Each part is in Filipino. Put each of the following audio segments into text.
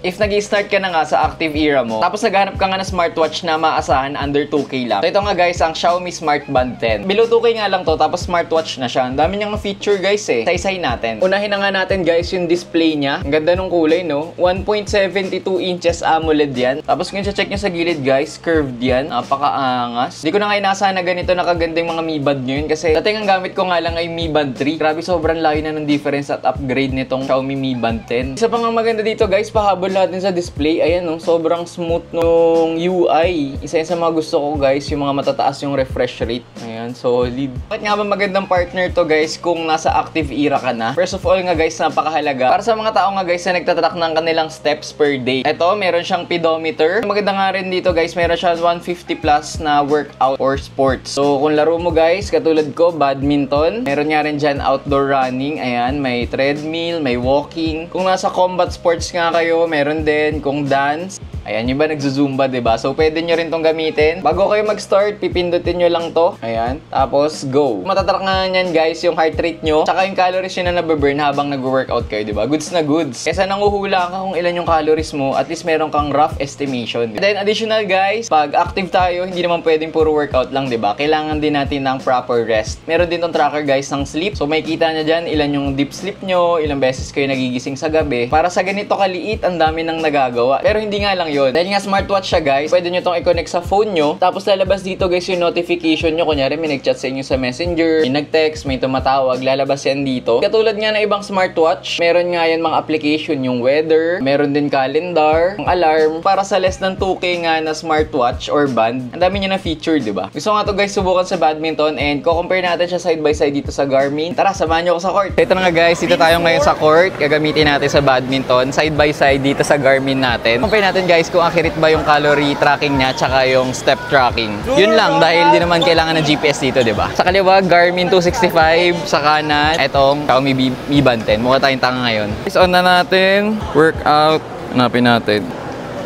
If nag-i-start ka na nga sa active era mo, tapos naghanap ka nga ng smartwatch na maasahan under 2K lang. So ito nga guys, ang Xiaomi Smart Band 10. Below 2K nga lang to, tapos smartwatch na siya. Ang dami niyang feature guys eh. Isa-isay natin. Unahin na nga natin guys yung display niya. Ang ganda ng kulay no. 1.72 inches AMOLED yan. Tapos kung check nyo sa gilid guys, curved yan. Napakaangas. Di ko na nga inasahan na ganito nakagandang mga Mi Band nyo yun. Kasi dating ang gamit ko nga lang ay Mi Band 3. Grabe sobrang layo na ng difference at upgrade nitong Xiaomi Mi Band 10. Isa pa nga maganda dito guys, pahabol natin sa display. Ayan no, sobrang smooth nung UI. Isa yun sa mga gusto ko guys, yung mga matataas yung refresh rate. Ayan, solid. Bakit nga ba magandang partner to guys kung nasa active era ka na? First of all nga guys, napakahalaga. Para sa mga tao nga guys na nagtatrack ng kanilang steps per day. Ito, meron siyang pedometer. Maganda nga rin dito guys, meron siya 150 plus na workout or sports. So kung laro mo guys, katulad ko, badminton. Meron nga rin dyan outdoor running. Ayan, may treadmill, may walking. Kung nasa combat sports nga kayo, meron din. Kung dance, ayan, yung ba nagzuzumba, diba? So, pwede nyo rin tong gamitin. Bago kayo mag-start, pipindutin nyo lang to. Ayan, tapos go. Matatrack nga nyan, guys, yung heart rate nyo, tsaka yung calories nyo na nababurn habang nag-workout kayo, diba? Goods na goods. Kesa nanguhula ka kung ilan yung calories mo, at least meron kang rough estimation. And then, additional, guys, pag active tayo, hindi naman pwedeng puro workout lang, diba? Kailangan din natin ng proper rest. Meron din tong tracker, guys, ng sleep. So, may kita nyo dyan, ilan yung deep sleep nyo, ilang beses kayo nagigising sa gabi. Para sa ganito kaliit, ang dami ng nagagawa. Pero hindi nga lang yun. Dahil nga smartwatch siya guys, pwede nyo tong i-connect sa phone nyo. Tapos lalabas dito guys yung notification nyo. Kunyari may nag-chat sa inyo sa messenger, may nag-text, may tumatawag, lalabas yan dito. Katulad nga ng ibang smartwatch, meron nga yan mga application, yung weather, meron din calendar, ang alarm. Para sa less than 2K nga na smartwatch or band, ang dami niya na feature, diba? Gusto nga to guys subukan sa badminton and ko-compare natin siya side by side dito sa Garmin. Tara, samahan nyo ako sa court. Ito na nga guys, dito tayo ngayon sa court. Gagamitin natin sa badminton, side by side dito sa Garmin natin. Compare natin guys kung accurate ba yung calorie tracking niya tsaka yung step tracking. Yun lang dahil di naman kailangan ng GPS dito, di ba? Sa kaliwa, Garmin 265. Sa kanan, etong Xiaomi Mi Band 10. Mukha tayong tanga ngayon. Guys, on na natin. Workout. Hanapin natin.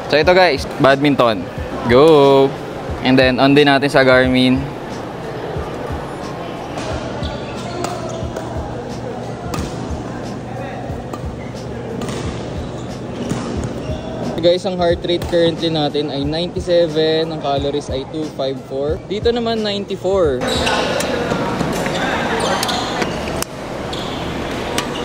So ito guys, badminton. Go! And then on din natin sa Garmin. Guys, ang heart rate currently natin ay 97, ang calories ay 254. Dito naman 94.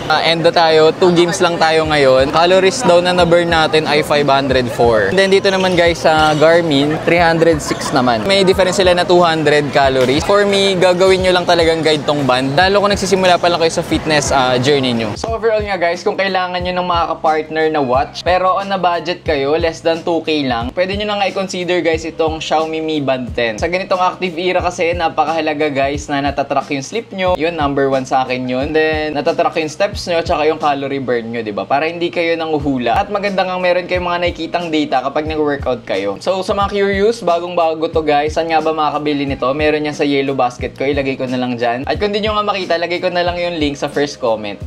End na tayo, 2 games lang tayo ngayon. Calories daw na na-burn natin ay 504. And then dito naman guys sa Garmin, 306 naman. May difference sila na 200 calories. For me, gagawin nyo lang talagang guide tong band. Lalo kung nagsisimula pa lang kayo sa fitness journey nyo. So overall nga guys, kung kailangan nyo ng makaka-partner na watch, pero on a budget kayo, less than 2K lang, pwede nyo na nga i-consider guys itong Xiaomi Mi Band 10. Sa ganitong active era kasi, napakahalaga guys na natatrack yung sleep nyo. Yun, number 1 sa akin yun. Then, natatrack yung steps nyo, tsaka yung calorie burn nyo, diba? Para hindi kayo nanguhula. At maganda nga meron kayong mga nakikitang data kapag nag-workout kayo. So, sa mga curious, bagong-bago to guys, saan nga ba makakabili nito? Meron yan sa yellow basket ko, ilagay ko na lang dyan. At kung di nyo nga makita, lagay ko na lang yung link sa first comment.